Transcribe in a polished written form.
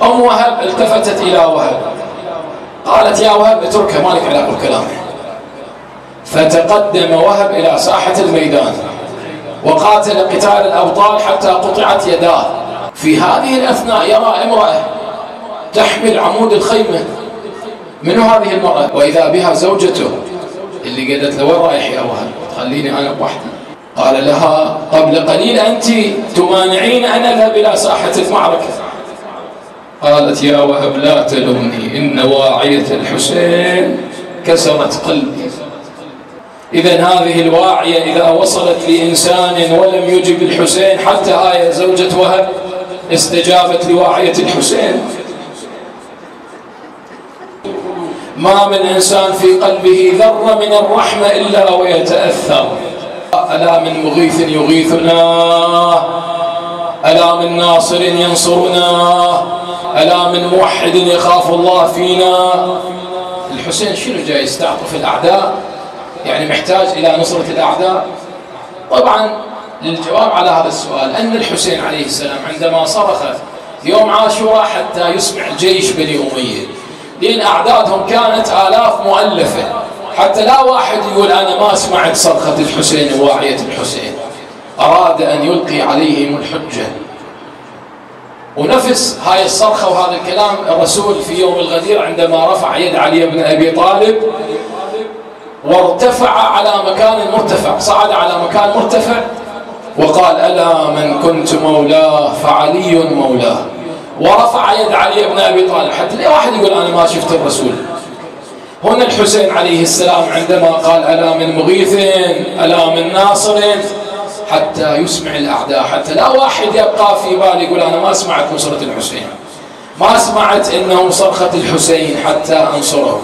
أم وهب التفتت إلى وهب قالت يا وهب اتركها مالك علاقة بكلامه. فتقدم وهب إلى ساحة الميدان وقاتل قتال الأبطال حتى قطعت يداه. في هذه الأثناء يرى امرأة تحمل عمود الخيمة. من هذه المرأة؟ وإذا بها زوجته اللي قالت له وين رايح يا وهب؟ خليني أنا بوحدي. قال لها قبل قليل أنت تمانعين أن أذهب إلى ساحة المعركة. قالت يا وهب لا تلومني، إن واعية الحسين كسرت قلبي. إذن هذه الواعية إذا وصلت لإنسان ولم يجب الحسين، حتى آية زوجة وهب استجابت لواعية الحسين. ما من إنسان في قلبه ذرة من الرحمة إلا ويتأثر. ألا من مغيث يغيثنا، ألا من ناصر ينصرنا، ألا من موحد يخاف الله فينا. الحسين شنو جاي يستعطف الأعداء؟ يعني محتاج إلى نصرة الأعداء؟ طبعا للجواب على هذا السؤال أن الحسين عليه السلام عندما صرخ يوم عاشوراء حتى يسمع جيش بني أمية، لأن أعدادهم كانت آلاف مؤلفة، حتى لا واحد يقول أنا ما سمعت صرخة الحسين وواعية الحسين، أراد أن يلقي عليهم الحجة. ونفس هاي الصرخة وهذا الكلام الرسول في يوم الغدير عندما رفع يد علي بن أبي طالب وارتفع على مكان مرتفع، صعد على مكان مرتفع وقال ألا من كنت مولاه فعلي مولاه، ورفع يد علي بن أبي طالب. حتى لا واحد يقول أنا ما شفت الرسول. هنا الحسين عليه السلام عندما قال ألا من مغيث ألا من ناصر، حتى يسمع الأعداء، حتى لا واحد يبقى في بالي يقول أنا ما سمعت نصرة الحسين، ما سمعت إنه صرخة الحسين حتى أنصره.